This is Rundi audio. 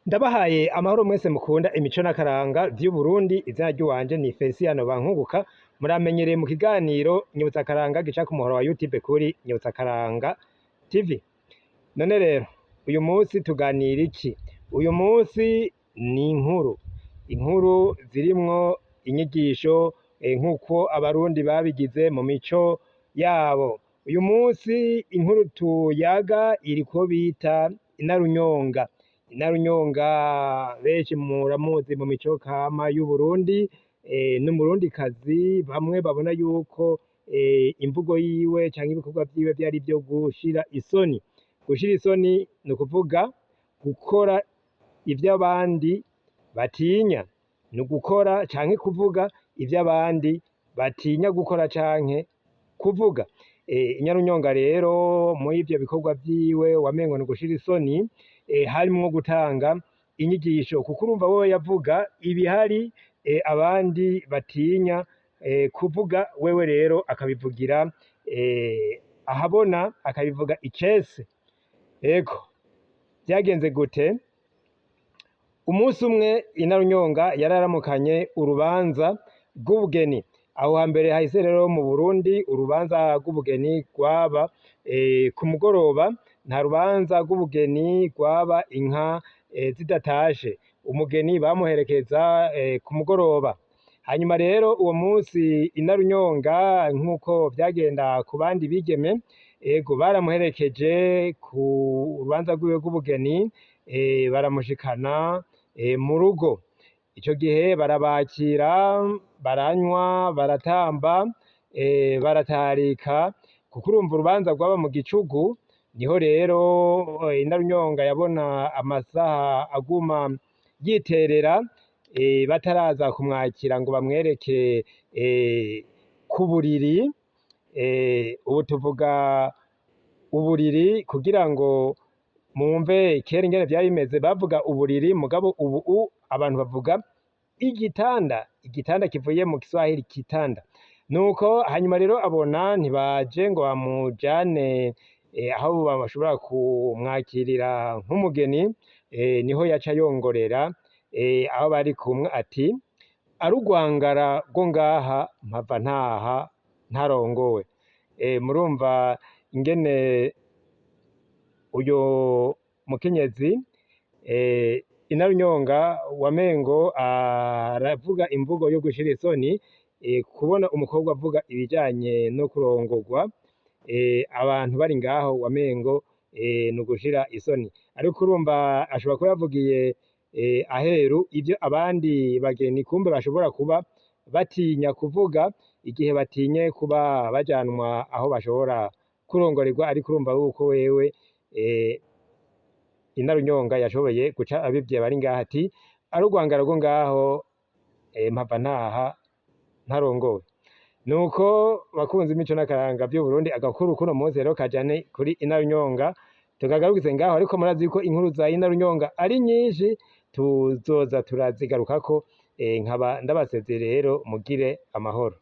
Ndabahaye amahoro mwese mukunda imico n'akaranga vy'Uburundi, izina ry'uwanje ni Felicien Bankunguka, muramenyereye mu kiganiro Nyibutsa Akaranga gica ku muhora wa YouTube kuri Nyibutsa Akaranga TV. None rero uyu munsi tuganira iki? Uyu munsi ni inkuru zirimwo inyigisho nk'uko abarundi babigize mu mico yabo. Uyu munsi inkuru tuyaga iriko bita inarunyonga. Inarunyonga benshi muramuzi mu mico kama y'Uburundi, n'umurundikazi bamwe babona yuko imvugo yiwe canke ibikorwa vyiwe vyari vyo gushira isoni. Gushira isoni ni ukuvuga gukora ivyo abandi batinya, ni ugukora canke kuvuga ivyo abandi batinya gukora canke kuvuga. Inarunyonga rero muri ivyo bikorwa vyiwe wamengo ni ugushira isoni, harimwo gutanga inyigisho, kuko urumva wewe yavuga ibihari abandi batinya kuvuga, wewe rero akabivugira ahabona, akabivuga icese. Ego vyagenze gute? Umunsi umwe Inarunyonga yararamukanye urubanza rw'ubugeni. Aho hambere hahise rero mu Burundi urubanza rw'ubugeni rwaba ku mugoroba, nta rubanza rw'ubugeni rwaba inka zidatashe, umugeni bamuherekeza ku mugoroba. Hanyuma rero uwo munsi Inarunyonga nk'uko vyagenda ku bandi bigeme, ego baramuherekeje ku rubanza rwiwe rw'ubugeni, baramushikana mu rugo. Ico gihe barabakira, baranywa, baratamba, baratarika, kuko urumva urubanza rwaba mu gicugu. Niho rero Inarunyonga yabona amasaha aguma yiterera, bataraza kumwakira ngo bamwereke ku buriri. Ubu tuvuga uburiri kugira ngo mwumve kera ingene vyari bimeze, bavuga uburiri, mugabo ubu abantu bavuga igitanda. Igitanda kivuye mu Kiswahili kitanda. Nuko hanyuma rero abona ntibaje ngo bamujane aho bashobora kumwakirira nk'umugeni, niho yaca yongorera aho bari kumwe ati: "Arugwangara rwo ngaha mpava ntaha ntarongowe." Murumva ingene uyo mukenyezi Inarunyonga wamengo aravuga imvugo yo gushira isoni, kubona umukobwa avuga ibijanye no kurongorwa, abantu bari ngaho wamengo ni ugushira isoni. Ariko urumva ashobora kuba yavugiye aheru ivyo abandi bageni kumbe bashobora kuba batinya kuvuga, igihe batinye kuba bajanwa aho bashobora kurongorerwa. Ariko urumva yuko wewe Inarunyonga yashoboye guca abivye bari ngaho ati: "Arugwangara rwo ngaho mpava ntaha ntarongowe." Nuko bakunze imico n'akaranga vy'Uburundi, agakuru kuno munsi rero kajane kuri Inarunyonga tukagarukize ngaho. Ariko murazi ko inkuru za Inarunyonga ari nyinshi, tuzoza turazigarukako. Nkaba ndabasezeye rero, mugire amahoro.